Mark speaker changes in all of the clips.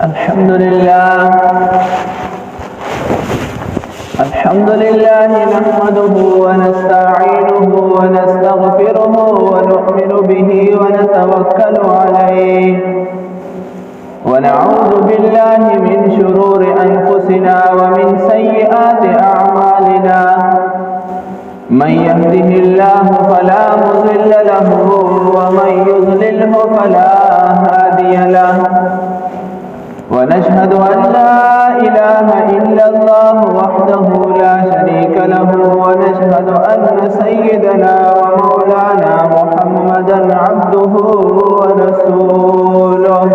Speaker 1: الحمد لله نحمده ونستعينه ونستغفره ونؤمن به ونتوكل عليه ونعوذ بالله من شرور أنفسنا ومن سيئات أعمالنا من يهده الله فلا مضل له ومن يضلله فلا هادي له ونشهد أن لا إله إلا الله وحده لا شريك له ونشهد أن سيدنا ومولانا محمدا عبده ورسوله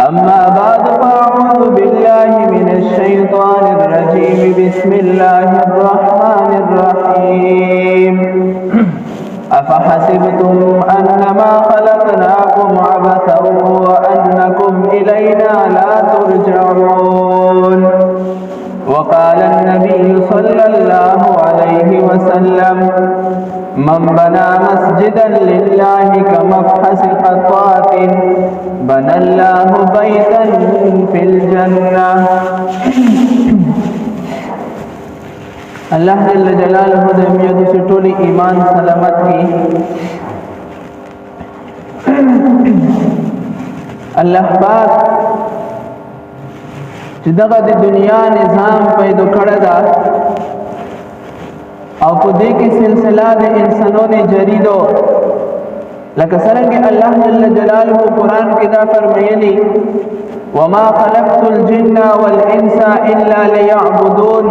Speaker 1: أما بعد فأعوذ بالله من الشيطان الرجيم بسم الله الرحمن الرحيم أفحسبتم أنما خلقناكم عبثا وأنكم إلينا لا ترجعون وقال النبي صلى الله عليه وسلم من بنى مسجدا لله كمفحص خطاة بنى الله بيتا في الجنة. اللہ جل جلالہ دمیت سے ٹولی ایمان سلامت کی اللہ پاک چې دغه د دنیا نظام پیدا کړی دا او په دې کې سلسله د انسانونو جریدو لکه څنګه الله جل جلاله قرآن کې دا فرمایلی وما خلقت الجن والانس الا ليعبدون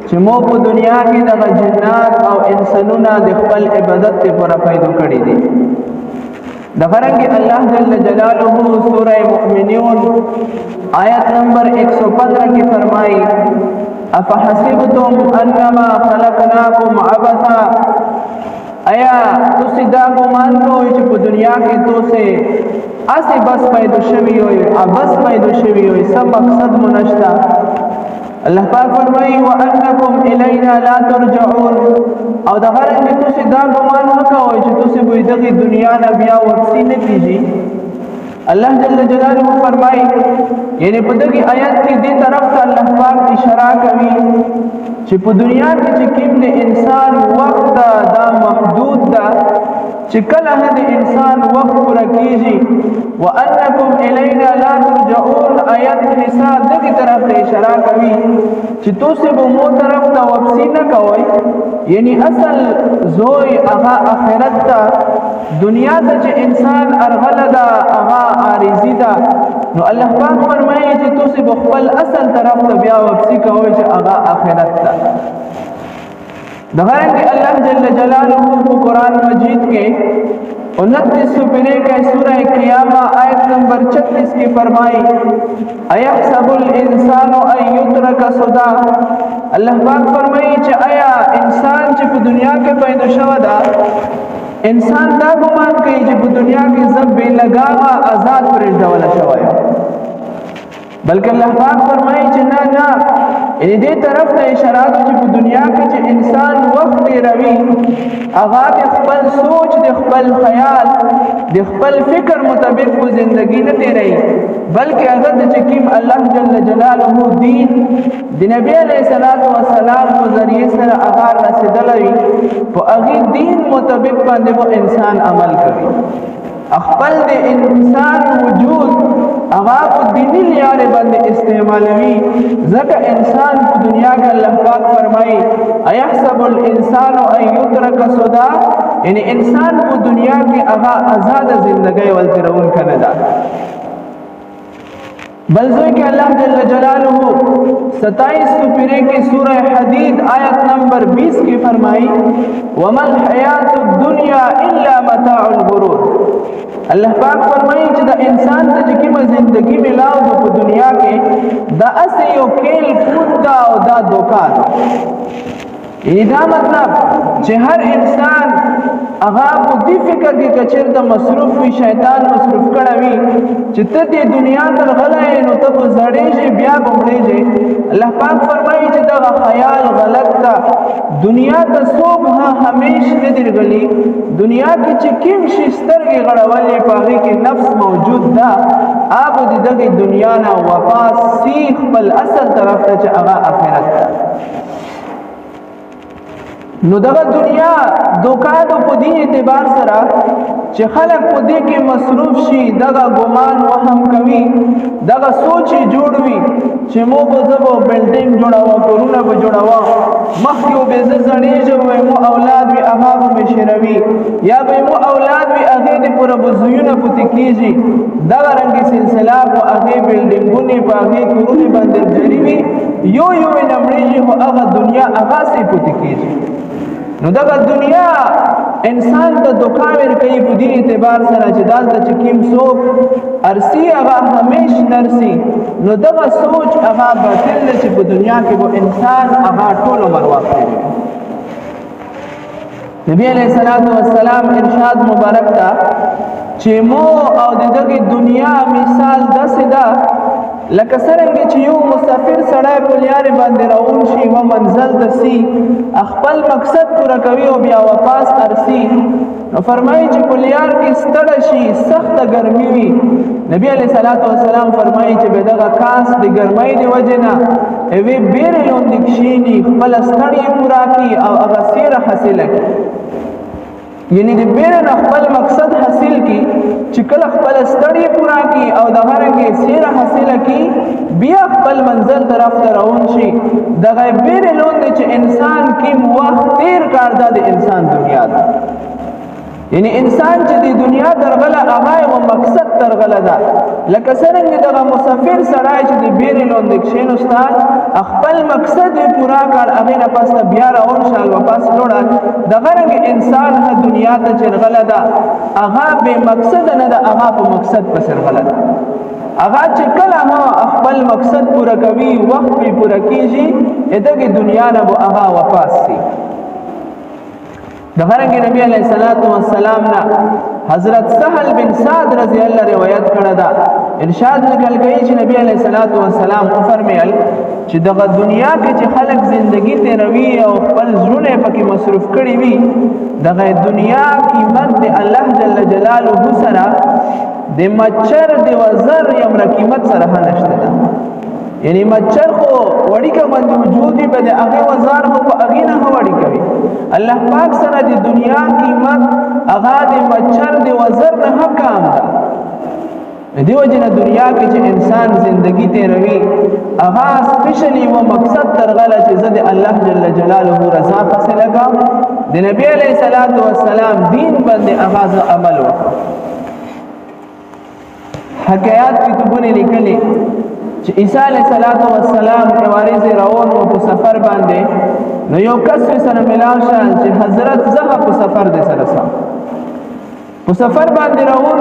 Speaker 1: چې مو په دنیا کې د جنات او انسانونو د خپل عبادت لپاره پیدا کړی دي. د فرنګ الله جل جلاله سورہ مؤمنون آیت نمبر 115 کې فرمایي افحسبتم انما خلقناكم عبثا ایا تاسو دا ګمان کوئ چې په دنیا کې تاسو اسی بس پیدا شوی وي بس پیدا شوی وي سم مقصد منشتا. الله پاک فرمایي وانکم الینا لا ترجعون او دا غره چې تاسو دا ګمان وکوئ چې تاسو به دغه دنیا نه بیا واپسی نه کیږي. الله جل جلاله فرمایي یعنی په دغه آیات کې دې طرف ته الله پاک اشاره کوي چې په دنیا کې چې کوم انسان وخت دا محدود ده چې کله د انسان وخت پوره کیږي وانکم الینا لا ترجعون آیات حساب دغه طرف ته اشاره کوي چې تاسو به مو طرف ته واپسی نه کوئ یعنی اصل زوی هغه آخرت ته دنیا ته چې انسان ارغله ده هغه عارضی ده نو الله پاک فرمایي چې تاسو به خپل اصل طرف ته بیا واپسی کوئ چې هغه آخرت ته. دغرنگ اللہ جل جلالہ کو قرآن مجید کے 29 سپرے کے سورہ قیامہ آیت نمبر 36 کی فرمائی ایحسب الانسان ان یترک سدی. اللہ پاک فرمائی چې آیا انسان چې په دنیا کې پیدا شوی دا انسان دا ګمان کوي چې په دنیا کې زب بے لګاوه آزاد پرېږدول شوی بلکې الله پاک فرمایي چې نه ان دې طرف ته اشاره چې په دنیا کې چې انسان وخت تیروي هغه د خپل سوچ د خپل خیال د خپل فکر مطابق په ژوندۍ نه تیروي بلکې هغه د چکیم الله جل جلاله دین د نبی علیہ الصلوۃ والسلام په ذریعہ سره هغه رسیدلوي په هغه دین مطابق باندې و انسان عمل کوي خپل د انسان وجود هغه په دینی لارې باندې استعمالوي ځکه انسان په دنیا کې الله پاک فرمایي ایحسب الانسان ان یترک سدی یعنی انسان په دنیا کې هغه آزاد ژوندۍ ولترون کنه دا بل ځای کې الله جل جلاله 27 سپرے کی سورہ حدید آیت نمبر 20 کی فرمائی وما الحیات الدنیا الا متاع الغرور. اللہ پاک فرمائی چې دا انسان ته چې کومه زندگی ملاو د په دنیا کې دا اسې یو کېل کود دا او دا دوکا ده دا مطلب چې هر انسان هغه په دې فکر کې کچیر ته مصروف وي شیطان مصروف کړه وي چې ته دې دنیا تر غلې نو ته زړېږي بیا بمړېږي الله پاک فرمایي چې دا خیال غلط تا دنیا ته صبح همیش نه درغلي دنیا کې چې کوم شي سترګې غړولې پاږي کې نفس موجود ده آب دې دغه دنیا نه واپس سیخ بل اصل طرف ته چې هغه آخرت ده نو دغه دنیا دوکانو په دې اعتبار سره چې خلک په دې کې مصروف شي دغه ګمان وهم کوي دغه سوچ جوړوي چې مو به زبو بلډینګ جوړاوه کورونه به جوړاوه مخکې به زړېږم مو اولاد وي هغه به شروي یا به مو اولاد وي هغه دې پوره بزویونه پته کیږي دغه رنګي سلسله په هغه بلډینګونه په هغه کورونه باندې جوړوي یو نمړېږي خو هغه دنیا هغه سي پته کیږي نو دغه دنیا انسان ته دوکا ورکوي په دې اعتبار سره چې دالته چې کوم څوک ارسي هغه همیش نرسي نو دغه سوچ هغه باطل چې په دنیا کې به انسان هغه ټول عمر واقع نبی علیہ الصلوۃ والسلام ارشاد مبارک تا چې مو او دغه دنیا مثال داسې ده لکه څنګه چې یو مسافر سړی په لارې باندې روان شي و منزل ته سي خپل مقصد پوره کوي او بیا واپس ارسي نو فرمایي چې په لار کې ستړی شي سخت ګرمي وي نبی علیہ الصلوۃ والسلام فرمایي چې به دغه کاس د ګرمۍ دی وجنه وی بیر لون دښینی خپل ستړی پوره کی او هغه سیر حاصله کی یعنی د بیر خپل مقصد حاصل کی چې کله خپل ستړی پورا کی او د هرګي سیر حاصله کی بیا خپل منزل طرف ته روان شي دغه بیر لون چې انسان کی وخت تیر کار د انسان دنیا ده یعنی انسان چې د دنیا درغله هغه او مقصد درغله ده لکه څنګه دغه مسافر سړی چې د بیر لون د کښین استاد خپل مقصد پورا کړ هغه نه پس بیا راون شال واپس لوړل دغه رنګ انسان د دنیا ته چرغله ده هغه به مقصد نه ده هغه په مقصد پس رغله ده هغه چې کله خپل مقصد پورا کوي وخت به پورا کیږي دغه دنیا نه به هغه واپس شي دغه رنګ نبی علیہ الصلوۃ والسلام نا حضرت سهل بن سعد رضی الله روایت کړه دا ارشاد نقل کوي چې نبی علیہ الصلوۃ والسلام فرمایل چې دغه دنیا کې چې خلک ژوندۍ تیروي او خپل ژوند پکې مصروف کړي وي دغه دنیا قیمت د الله جل جلاله سره د مچر د وزر یم قیمت سره نشته ده یعنی مچر خو وړي کا باندې وجودي بده هغه وزار خو په هغه نه وړي کوي الله پاک سره د دنیا قیمت هغه د مچر د وزر نه کم ده دیو جن دنیا کې چې انسان زندگی تیروي هغه سپیشلی و مقصد ترغله چې زده الله جل جلاله رضا حاصله کا د نبی علیہ الصلوۃ والسلام دین باندې اغاز عمل وکړه حکایات کتابونه لیکلي چې عیسی علیہ الصلوۃ والسلام کوارز روان او په سفر باندې نو یو کس سره ملاو شال چې حضرت زه په سفر دې سره په سفر باندې روان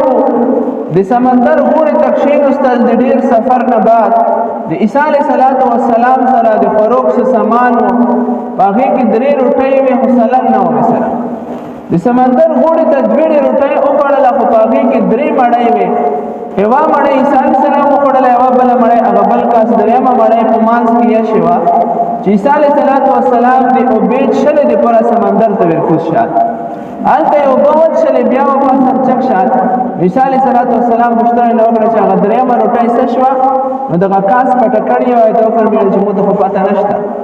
Speaker 1: د سمندر غوړې تکشین استل د ډیر سفر نه بعد د عیسی علیہ الصلوۃ والسلام سره د فروغ څخه سامان باغې کې درې روټۍ وې حسلن نه و سره د سمندر غوړې ته دوې روټۍ او پړل په باغې کې درې مړۍ وې یوا مړۍ عیسی علیہ السلام وړل یوا بل مړۍ هغه بل کاس درېما مړۍ په مانس کې شوا چې عیسی علیہ الصلوۃ والسلام د اوبېد شله د پر سمندر ته ورکوز شال آلته یو بوت شله بیا په پاسه چک شال عیسی علیہ الصلوۃ والسلام مشتری نو کړ چې هغه درېما روټۍ سشوا نو دغه کاس پټ کړی وای ته فرمایل چې مو ته پته نشته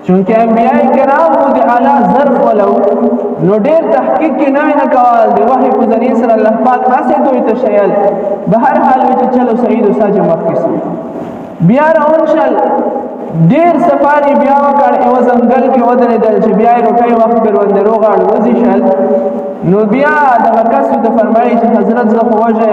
Speaker 1: چونکه انبیاء کرام د اعلی ظرف ولو نو ډیر تحقیق کې نه کول دی وحی په ذریعہ سره الله پاک خاصه دوی ته شیل بهر حال چې چلو سعید او ساج مخکسو بیا راون شل ډیر سفاری بیا وکړ او ځنګل کې ودرېدل چې بیا روټي وخت پر وندې روغاړ وځي شل نو بیا دغه کسو ته فرمایي چې حضرت زه خو وجه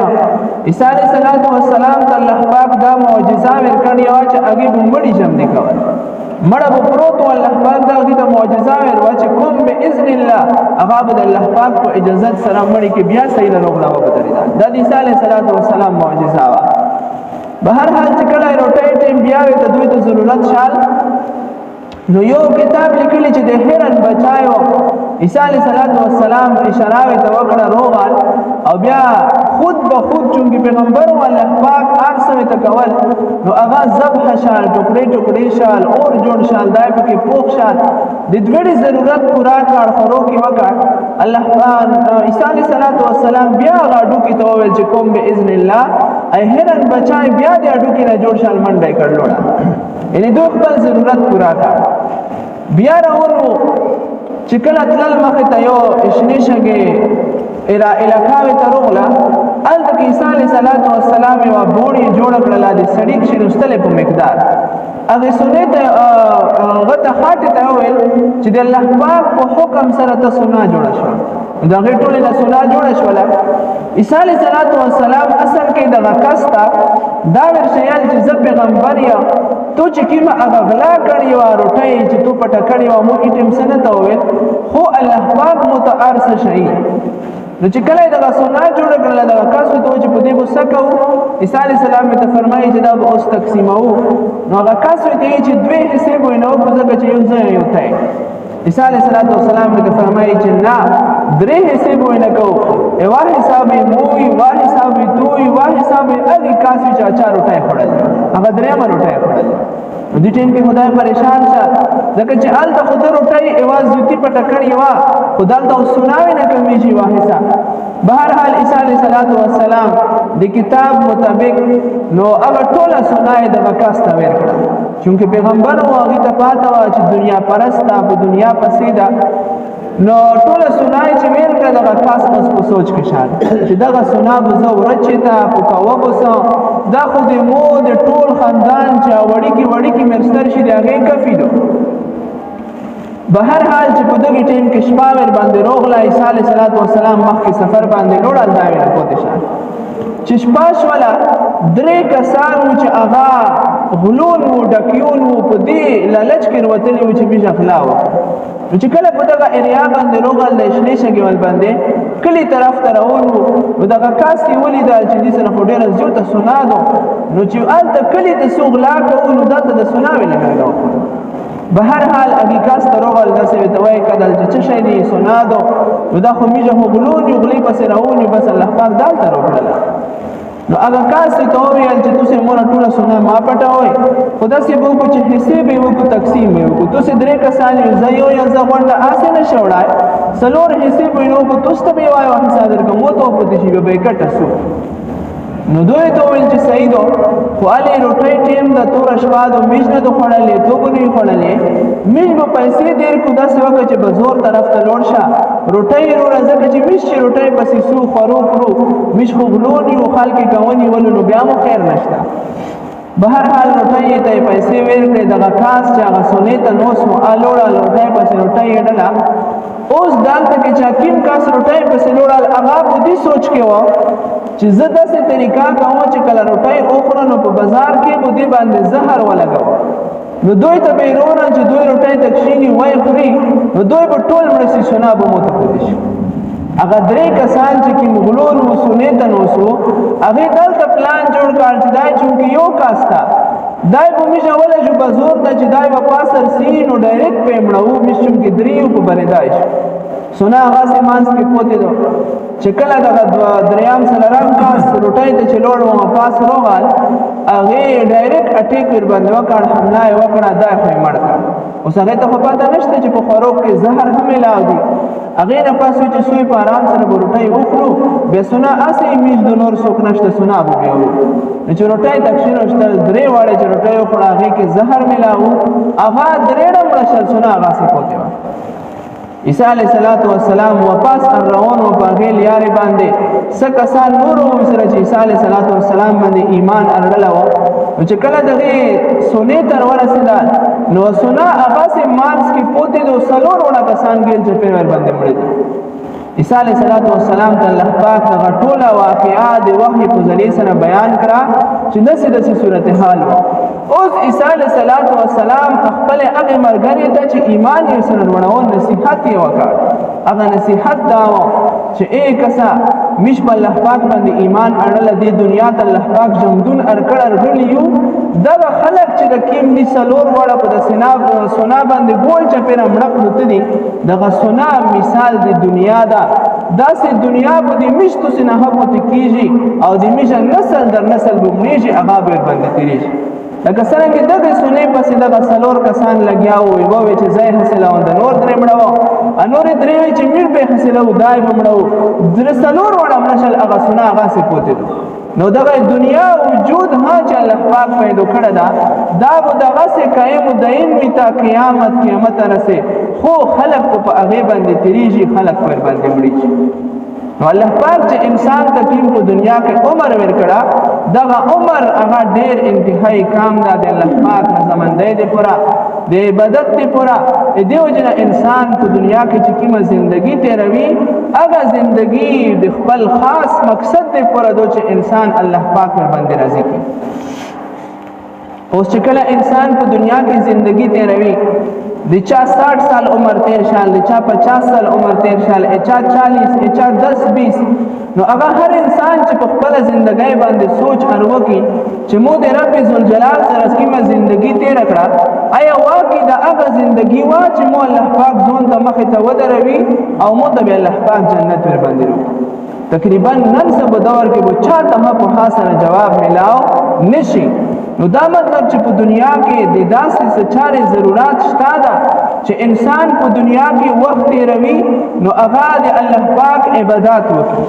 Speaker 1: عیسی علیہ الصلوۃ والسلام ته الله پاک دا معجزه ورکړی او چې هغه بمړي جمع نه کول مړه په پروت الله پاک دا هغه معجزه وروا چې کوم باذن الله هغه د الله پاک په اجازه سره مړي کې بیا صحیح نه روغلا و بدرېدا د عیسی علیہ الصلوۃ والسلام معجزه وا بهر حال چې کله روټي ټیم بیا ته دوی ته ضرورت شال نو یو کتاب لیکلی چې د هرن بچایو عیسی علیه السلام اشاره ته وکړه روغال او بیا خود به خود چونکی پیغمبر او الله پاک ارسوي ته کول نو هغه ذبح شال ټوکړي ټوکړي شال اور جوړ شال دای په کې پوښ شال د دوی ضرورت پورا کړ خورو کې وکړ الله عیسی علیه السلام بیا غاډو کې ته ویل چې کوم باذن الله ای هرن بچای بیا د اډو کې را جوړ شال منډه کړلوړه یعنی دوی خپل ضرورت پورا کړ بیا راورو چې کله تلل مخې ته یو اشنې شګې علاقاوې ته روغله هلته کې عیسی علیه السلام یوه بوڼې جوړه کړله د سړي کښېنستلې په مقدار هغې سونې ته هغه ته خاټې ته وویل چې د الله پاک په حکم سره ته سونا جوړه شوه د هغې ټولې نه سونا جوړه شوله عیسی علیه السلام اصل کې دغه کس ته دا ورشیل چې زه پیغمبر یم تو چې کومه هغه غلا کړې وه روټۍ چې تو پټه کړې وه مو ایټم څه نه ته وویل خو الله پاک مو ته هر څه ښیي نو چې کله یې دغه سونا جوړه کړله دغه کس ورته وویل چې په دې به څه کوو عیسی علیه السلام یې ته فرمایي چې دا به اوس تقسیموو نو هغه کس ورته وایي چې دوې حصې به یې نه وکړو ځکه چې یو ځای یو تی عیسی علیه السلام ته فرمایي چې نه درې حصې به یې نه کوو یوه حصه به یې مووي یوه حصه به یې تووي یوه حصه به یې هغې کاس وي چې اچا روټۍ خوړل هغه درېیمه روټۍ خوړل نو دې ټیم کې خدای پریشان شه ځکه چې هلته خو ته روټۍ یوه زوتي پټه کړې وه خو دلته اوس سوناوې نه کمیږي یوه حصه بهرحال عیسی علیه السلام د کتاب مطابق نو هغه ټوله سونا یې دغه کس ته ور کړه چونکې پیغمبر و هغې ته پاته وه چې دنیا پرسته په دنیا پسې ده نو ټوله سونا یې چې ور کړه دغه کس اوس په سوچ کې شال چې دغه سونا به زه ورچې ته په کوه بوسم دا خو د مو د ټول خاندان چې وړیکې مرستر شي د هغې کفي ده بهرحال چې په دغې ټیم کې شپه ور باندې روغله عیسی علیه السلام مخکې سفر باندې لوړل دا ویل پوتې شه چې شپه شوله درې کسان وو چې هغه غلون وو ډکیون وو په دې لالچ کې وتلي وو چې موږ غلا وکړو نو چې کله په دغه ایریا باندې روغل د شنې شګې ول باندې کلي طرف ته روان وو نو دغه کاس یې ولیدل چې دې سره خو ډېره زیاته سونا ده نو چې هلته کلي ته څو غلا کوو نو دلته د سونا ویلې مېږه وکړو بهرحال هغې کس ته روغل داسې ورته وایي کدل چې څه شی دی سونا ده نو دا خو میږه خو غلون یو غلې پسې روان یو بس الله پاک دلته روغله نو هغه کس ته وویل چې تاسې مونه ټوله سونا ما پټوئ خو داسې به وکړو چې حصې به یې وکړو تقسیم به یې وکړو تاسې درې کسان یو زه یو یا زه غونډه هسې نه شي وړی څلور حصې به یې نه وکړو تاسو ته به یې وایو حصه درکړم مو ته وپتې شي به یې کټه سو نو دوی ته وویل چې صحیح ده خو هلې روټۍ ټیم ده توره شپه ده میږ نه ده خوړلې تو به نه وي خوړلې میږ به پیسې ډېر کړو داسې وکړه چې به زور طرف ته لوړ شه روټۍ وروړه ځکه چې میږ چې روټۍ پسې سو خورو کړو میږ خو غلون یو خلک یې کووني ولو نو بیا مو خیر نشته بهرحال روټۍ ته یې پیسې ویل کړې دغه کاس چې هغه سونې ته نوس و لوړه روټۍ پسې روټۍ یې ډله اوس دلته کې چې حکیم کاس روټۍ پسې لوړل هغه په دې سوچ کې وه چې زه داسې طریقه کوم چې کله روټۍ وخوره نو په بازار کې به دې باندې زهر ولګوم نو دوی ته به یې روړم چې دوی روټۍ ته کښېني وایي خوري نو دوی به ټول مړه شي سونا به مو ته پاتې شي هغه درې کسان چې کوم غلون وو سونې ته نوس وو هغې دلته پلان جوړ کړ چې دا چونکې یو کاس ته دای به میږه ولږو به زور ته چې دای به پاسر سي نو ډایرکټ په یې مړوو میږ چونکې درې یو په برېدای شي سونا هغسې منځ کې پوتې ده چې کله دغه درېیم څلورم کاس روټۍ ته چې لوړ وم پاس روغل هغې ډایرکټ اټیک ورباندې وکړ حمله یې وکړه دا خو یې مړ کړ اوس هغې ته خو پته نشته چې په خوراک کې زهر هم میلاو دي هغې نه پس وي چې سوی په ارام سره به روټۍ وخورو بیا سونا هسې میږ د نور څوک نشته سونا به بیا وو نو چې روټۍ ته کښېنوشتل درې واړې چې روټۍ وخوړه هغې کې زهر میلاو هغه درې ډمړه شل سونا هغسې پوتې وه عیسی علیه السلام واپس روان و په هغې لیارې باندې څه کسان نور وو سره چې عیسی علیه السلام باندې ایمان اړله وه نو چې کله دغې سونې ته ورسېدل نو سونا هغسې مانځ کې پوتې دو څلور وړه کسان ګیل چپې ورباندې مړه دي عیسی علیه السلام ته الله پاک دغه ټوله واقعه د وحي په ذریعې سره بیان کړه چې داسې صورتحال وه اوس عیسی علیه السلام خپلې هغې ملګرې ته چې ایمان یې سره وروړول نصیحت یې وکړ هغه نصیحت دا وه چې ای کسه میش په الله پاک باندې ایمان اړله دې دنیا ته الله پاک ژوندون ارکړ ارغلي یو دغه خلک چې د کیم دي څلور وړه په د سونا باندې ګول چپېره مړه پروت دي دغه سونا مثال د دنیا ده داسې دنیا به د میشتو سې نه پورته کېږي او د میشه نسل در نسل به مړېږي هغه به ورباندې تېرېږي لکه څرنګه دغه سونې پسې دغه څلور کسان لګیا وو یوه وی چې ځای حاصله و د نور درې مړه وه نورې درې وی چې میر به حاصله و دای به مړه و څلور وړه مړه شل هغه سونه هغسې پوتې دو نو دغه دنیا وجود ها چې الله پاک پیدا کړه دا به دغسې قایم و دایم وي تا قیامت رسې خو خلق په هغې باندې تېرېږي خلق په ورباندې مړېږي نو الله پاک چې انسان تکلیم په دنیا کې عمر ورکړه دغه عمر هغه ډېر انتهایی کام ده د الله پاک رضامندۍ د پوره د عبادت د پوره د دې وجې نه انسان په دنیا کې چې کومه زندګي تېروي هغه زندګي د خپل خاص مقصد د پوره دو چې انسان الله پاک ورباندې راضي کړي اوس چې کله انسان په دنیا کې زندگی تیروي د چا 60 سال عمر تیر شال د چا 50 سال عمر تیر شال چا 40 چا 10 20 نو هغه هر انسان چې په خپل ژوندۍ باندې سوچ ارو کی چې مو د رب ذوالجلال سره کیمه زندگی تیر کړه آیا واقعي دا هغه زندگی وا چې مو الله پاک ځون ته مخ ته ودروي او مو ته الله پاک جنت ور باندې تقریبا نن سبا دور کې به چا ته په حاصل جواب ملاو نشي نو دا مطلب چې په دنیا کې د داسې سچاره ضرورت شته ده چې انسان په دنیا کې وخت تیروي نو هغه د الله پاک عبادت وکړي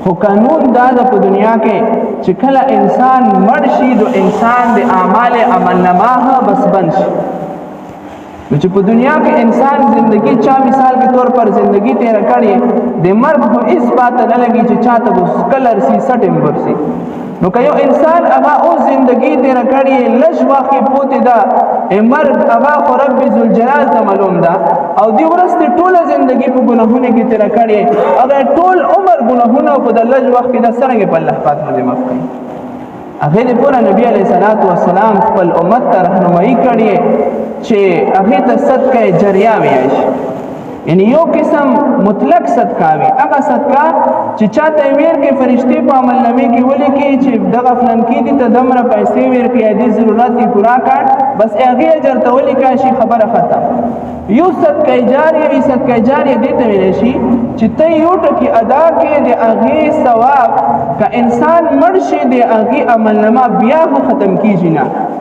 Speaker 1: خو قانون دا ده په دنیا کې چې کله انسان مړ شي نو انسان د اعمال عملنامه بس بند شي نو چې په دنیا کې انسان زندگی چا مثال کے طور پر زندگی تیر کړي د مرګ په اس بات نه لګي چې چاته بس کلر سی سټمبر سی نو که یو انسان هغه او زندگی تیر کړي لږ واخې پوتې ده مرګ هغه خو رب ذوالجلال ته معلوم ده او دی ورسته ټوله زندگی په ګناهونو کې تیر کړي اگر ټول عمر ګناهونه په د لږ وخت کې د څرنګه په الله پاک باندې معاف کړي هغه د پوره نبی علیه الصلاۃ والسلام خپل امت ته رهنمایي کړي چې هغه ته صدقه جریه وایي یعنی یو قسم مطلق صدقه وي هغه صدقه چې چاته ویر کې فرشتي په عمل نامې کې ولي کې چې دغه فلان کې دي ته دمره پیسې ویر کې دې ضرورت یې پورا کړ بس هغه اجر ته ولي کا شي خبره ختم یو صدقه جاریه وي صدقه جاریه دې ته ویل شي چې ته یو ټکی ادا کې د هغه ثواب کا انسان مرشي د هغه عمل نامه بیا ختم کیږي نه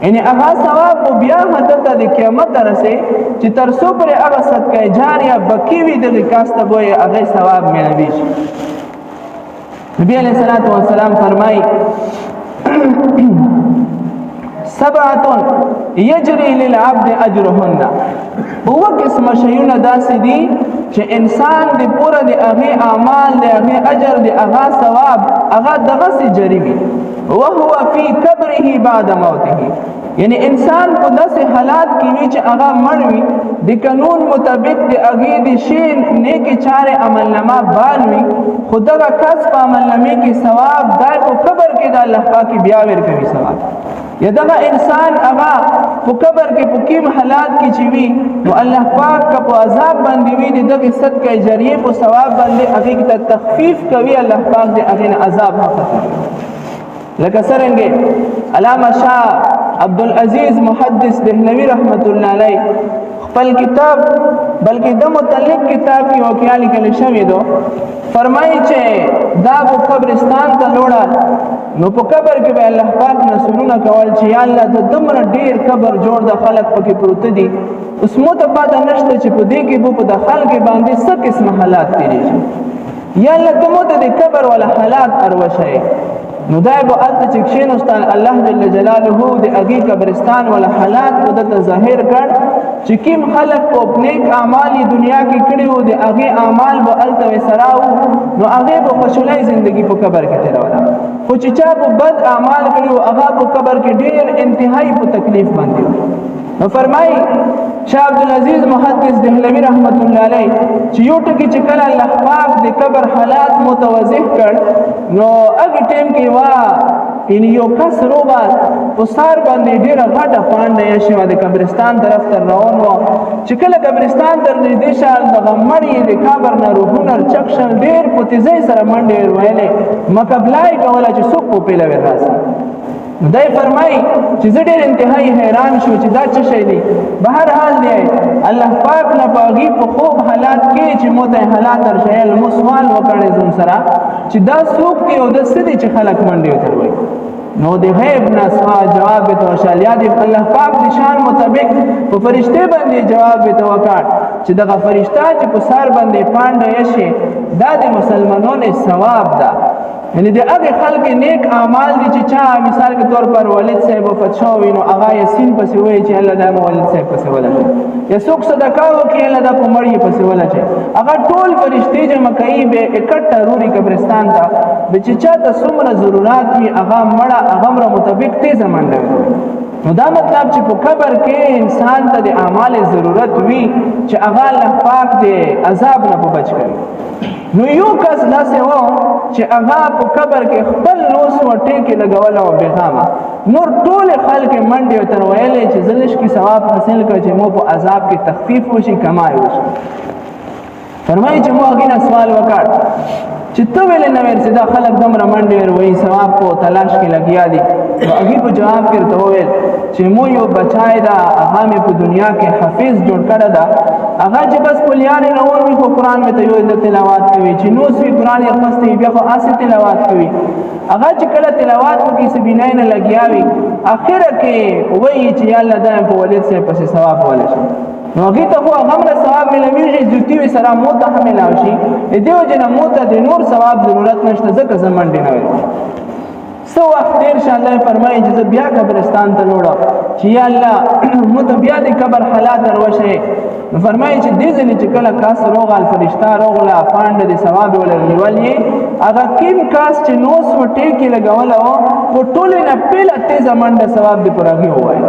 Speaker 1: یعنی هغه ثواب او بیا حضرت د قیامت رسې چې تر څو پر هغه صدقه جاریه بکی وي د کاسته بوې هغه ثواب ملوي شي نبی علیہ الصلوۃ والسلام فرمای سبعه یجری للعبد اجرهن هو قسم شیونه داسې دي چې انسان د پوره د هغه اعمال د هغه اجر د هغه ثواب هغه دغه سي جری وي وهو فی قبره بعد موته یعنی انسان په داسې حالات کې وي چې هغه مړ وي د قانون مطابق د هغه د شی نیک چاره عمل نامه بال وي خدغه کس په عمل نامه کې ثواب دای په قبر کې د الله پاک بیا ورکوي ثواب یا دغه انسان هغه په قبر کې په کوم حالات کې چې وي نو الله پاک کا په عذاب باندې وي دغه صدقه جاریه په ثواب باندې هغه ته تخفیف کوي الله پاک دې هغه عذاب ختم لکه څنګه علامه شاه عبدالعزیز محدث دهلوی رحمت الله علیه خپل کتاب بلکې د متعلق کتاب کې واقعا لیکل شوی دو فرمایي چې دا په قبرستان ته لوړه نو په قبر کې به الله پاک نصرونه کول چې یا الله ته دمر ډیر قبر جوړ د خلق پکې پروت دي اوس مو ته پاتہ نشته چې په دې کې په د خلق باندې څه قسم حالات تیریږي یا الله ته مو ته د قبر ولا حالات اروشه نو دای به الته چې کښینوستان الله جل جلاله د هغې قبرستان ولا حالات په دته ظاهر کړ چې کوم خلک په نیک اعمال دنیا کې کړي وو د هغې اعمال به الته وسره وو نو هغې به خوشحالۍ زندگی په قبر کې تېروله خو چې چا په بد اعمال کړي وو هغه په قبر کې ډېر انتهایی په تکلیف باندې وو نو فرمایي شاه عبدالعزیز محدث دهلوی رحمت الله علیه چې یو ټکی چې کله الله پاک د قبر حالات متوضح کړ نو هغه ټیم کې وا ان یو کس روبا پسار باندې ډیره غټه پانډه یې شوه د قبرستان طرف ته روان و چې کله قبرستان تر نږدې شال دغه مړی د قبر نه روحونه چکشل ډیر په تیزۍ سره منډې ویلې مقابلای کوله چې څوک په پیله وراسي نو دای فرمایي چې زه ډېر انتهایی حیران شو چې دا څه شی دی. بهر حال دی الله پاک نه باغی په خوب حالات کې چې موته حالات ارشایل مو سوال وکړي زم سره چې دا څوک دی او د سدي چې خلق منډي وتروي. نو د غیب نه سوا جواب ته وشالیا دی الله پاک د شان مطابق په فرشته باندې جواب ته وکړ چې دغه فرشته چې په سر باندې پاندې شي دا د مسلمانانو ثواب ده. یعنی د هغه خلک نیک اعمال دي چې چا مثال کے طور پر والد صاحب وفات شوی نو هغه یاسین پسې وایي چې الله دا والد صاحب پسې ولګي یا څوک صدقه وکړي الله دا په مړی پسې ولګي. هغه ټول فرشتي جمع کوي به اکټه روري قبرستان ته به چې چا ته څومره ضرورت وي هغه مړه هغه مطابق تیز منډه. نو دا مطلب چې په قبر کې انسان ته د اعمال ضرورت وي چې هغه الله پاک دې عذاب نه بچ کړي. نو یو کس داسې و چې هغه په قبر کې خپل لوس وټې کې لګول او بیغامه نور ټول خلک منډي تر ویلې چې زلش کی ثواب حاصل کړي چې مو په عذاب کې تخفیف وشي کمای وشي. فرمایي چې مو هغه سوال وکړ چې ته ویلې نو ورسېدا خلک دمر منډي وروي ثواب کو تلاش کې لګیا دي. هغه په جواب کې ته ویل چې مو یو بچای دا هغه مې په دنیا کې حافظ جوړ کړی دا هغه چې بس کلیان نه وو په قران مې ته یو د تلاوت کوي چې نو سوي قران یې خسته بیا خو اسه تلاوت کوي. هغه چې کله تلاوت وکي سبینای نه لګیاوي اخر کې وایي چې یا الله دا په ولید سره پسې ثواب ولشي. نو هغه ته خو هغه ثواب ملويږي ځوتی وي سره موت حمل شي دیو جن موت د نور ثواب ضرورت نشته ځکه زمون دی نه وي. سو وخت ډیر شاله فرمایي چې بیا قبرستان ته وړو چې یا الله مت بیا د قبر حالات دروشه. نو فرمایي چې دې ځلې چې کله کاس روغال فرشتہ روغلا پاند د ثواب ولرنیولې هغه کیم کاس چې نو سوټې کې لګول او په ټولې نه پیله تیز منډه ثواب دی پرغي وایي.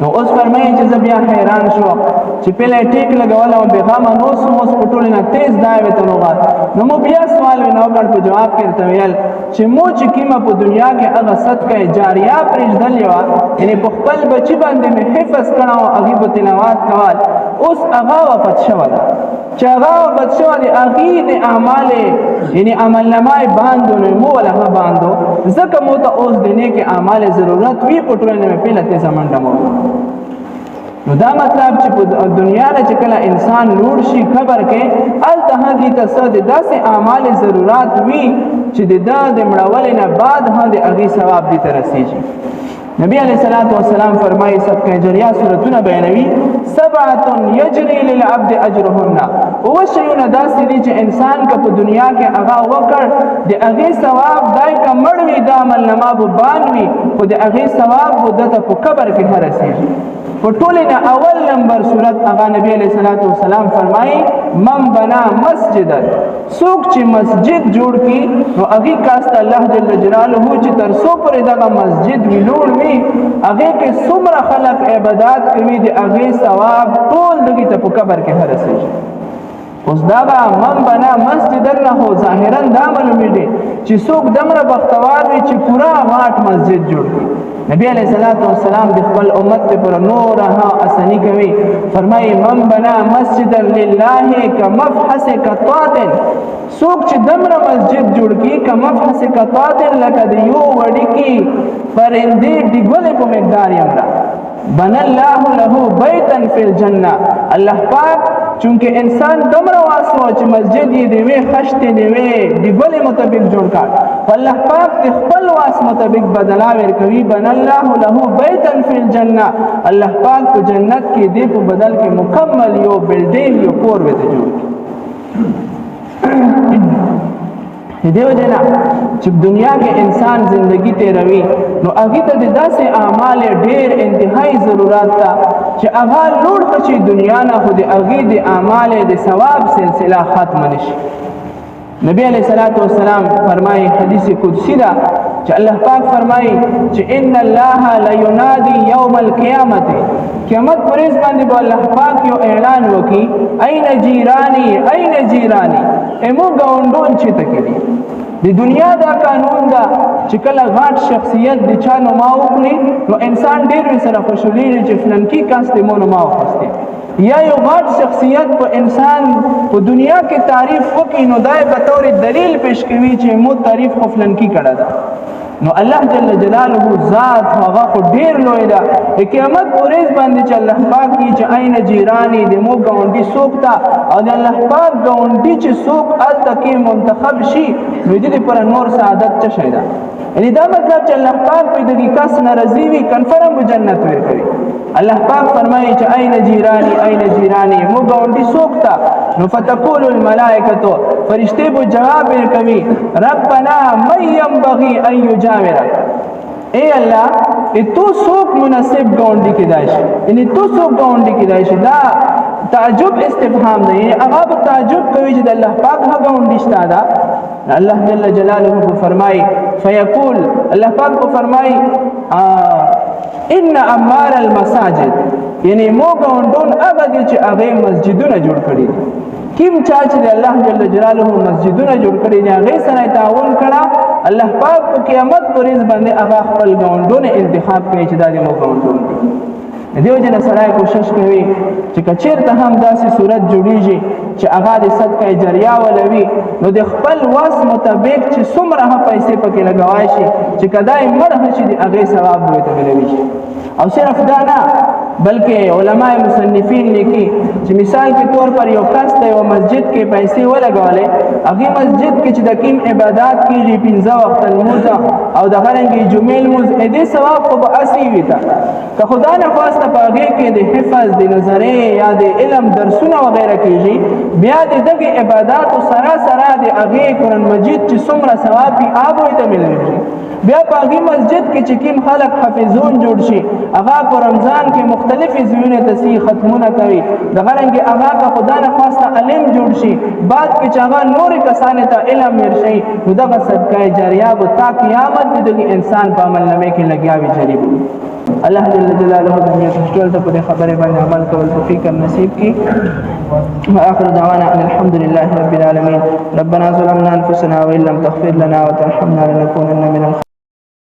Speaker 1: نو اوس فرمایي چې بیا حیران شو چې پیله ټیک لګول او بیغامه نو سموس په ټولې نه تیز دایو ته نوغات. نو مو بیا سوال نو کړ په جواب کې ته ویل چې مو چې کیمه په دنیا کې هغه صدقه جاریه پرېږدل یو یعنی په خپل بچی باندې مې حفظ کړو هغه په تلاوت کول اوس هغه وفات شو ده چې هغه وفات شو دي هغه د اعمال یعنی عمل نامه باندې نو مو ولا باندې ځکه مو ته اوس د نیک اعمال ضرورت وی په ټولنه مې پیله ته زمونډه مو. نو دا مطلب چې په دنیا نه چې کله انسان لوړ شي قبر کې الته دې تصد داسې اعمال ضرورت وی چې د مړولې نه بعد هغه هغه ثواب دې ترسيږي. نبی علیہ الصلوۃ والسلام فرمایي صدقه جاریه سورتونه بیانوي سبعه یجری للعبد اجرهن وشیونه داسې دي چې انسان که په دنیا کې هغه وکړ د هغه ثواب دای کمړوي د عمل نامه بانوي خو د هغه ثواب ودته په قبر کې هرسيږي. په ټولنه اول نمبر صورت هغه نبی علیہ الصلوۃ والسلام فرمایي من بنا مسجد څوک چې مسجد جوړ کی نو هغه کاست الله جل جلاله چې تر څو پرې دغه مسجد ویلوړ وي هغه کې څومره خلق عبادت کوي د هغه ثواب ټول دغه ته په قبر کې هرسيږي. اوس دا من بنا مسجد نه هو ظاهرا دا معلومه دي چې څوک دمره بختوار وي چې پورا واټ مسجد جوړ کړي. نبی علیہ الصلوۃ والسلام د خپل امت پر نورها اسنی کوي فرمایي من بنا مسجد لله کمفحص قطات څوک چې دمره مسجد جوړ کړي کمفحص قطات لکه د یو وړي کې پرندې ډیګولې په مقدار یمرا بن الله له بیتا فی الجنه. الله پاک چونکه انسان دمره واسو چې مسجد یې دی وی خشت دی وی دیګولې مطابق جوړ کړ الله پاک د خپل واس مطابق بدلا ورکوي بن الله له بیتا فی الجنه. الله پاک په جنت کې دی په بدل کې مکمل یو بلډینګ یو کور وته جوړ دیو جنا چې دنیا کې انسان زندگی تیروي نو هغه ته د داسې اعمال ډېر انتهایی ضرورت ده چې هغه لوړ شي دنیا نه خو د هغه د اعمال د ثواب سلسله ختم نشي. نبی علیہ الصلوۃ والسلام فرمایي حدیث قدسی دا چې الله پاک فرمایي چې ان الله لا ینادي یوم القیامت قیامت پرېز باندې به الله پاک یو اعلان وکي اين جیرانی اين جیرانی امو ګاونډون چې تکلی د دنیا دا قانون دا چې کله غاټ شخصیت د چا نو ما وکړي نو انسان ډېر سره خوشحالي چې فلان کی کاسته مو نو ما وخسته یا یو غاټ شخصیت په انسان په دنیا کې تعریف وکړي نو دای په تور دلیل پیش کوي چې مو تعریف خپلن کی کړه دا نو الله جل جلاله ذات هغه خو ډیر لوی ده قیامت ورځ باندې چې الله پاک کی چې عین جیرانی د مو ګاونډي څوک تا او د الله پاک ګاونډي چې څوک التکی منتخب شي نو دې پر نور سعادت څه شي ده یعنی دا مطلب چې الله پاک په دې کس ناراضي وي کنفرم جنت ورکوي الله پاک فرمایي چې عین جیرانی مو ګاونډي څوک تا نو فتقول الملائکه فرشتي به جواب ورکوي ربنا من ينبغي ان يجاورك اے اللہ تو سوک مناسب گاونډي کې دایشي یعنی تو سوک گاونډي کې دایشي دا تعجب استفهام دی یعنی هغه تعجب کوي چې الله پاک هغه گاونډي شته دا الله جل جلاله فرمای فیقول الله پاک فرمای ان امار المساجد یعنی مو گاونډون هغه چې هغه مسجدونه جوړ کړي کیم چا چې الله جل جلاله مسجدونه جوړ کړي نه هغه سره تعاون کړه الله پاک په قیامت ورځ باندې هغه خپل ګاونډونه انتخاب کوي چې دا د مو ګاونډون دیو جن سړی کوشش کوي چې کچیرته هم داسې صورت جوړیږي چې هغه د صدقه جاریه ولوي نو د خپل واس مطابق چې څومره پیسې پکې لګوای شي چې کدای مرغ شي د هغه ثواب وي ته ملوي شي او صرف دا نه بلکې علماء مصنفین لیکي چې مثال په تور پر یو کس ته یو مسجد کې پیسې ولګولې هغه مسجد کې چې د کیم عبادت کیږي 15 وخت الموز او د غرنګي جمعې الموز دې ثواب خو به اسی وي تا که خدا نه خواسته پاګه کې د حفظ د نظرې یا د علم درسونه وغیرہ کیږي بیا د دغه عبادت سره سره د هغه قرآن مجید چې څومره ثواب یې آب وي ته ملوي بیا پاګي مسجد کې چې کوم خلک حافظون جوړ شي هغه په رمضان کې مختلفې زیونه تسی ختمونه کوي دغه رنګ هغه که خدا نه خواسته علم جوړ شي بعد کې چې هغه نور کسانه ته علم ورشي نو دغه صدقه جاریه به تا قیامت د انسان په عمل نامه کې لګیا وي جریب الله جل جلاله د دې ټول ته په خبره باندې عمل کول توفیق نصیب کړي واخر دعوانا ان الحمد لله رب العالمين ربنا ظلمنا انفسنا وان لم تغفر لنا وترحمنا لنكونن من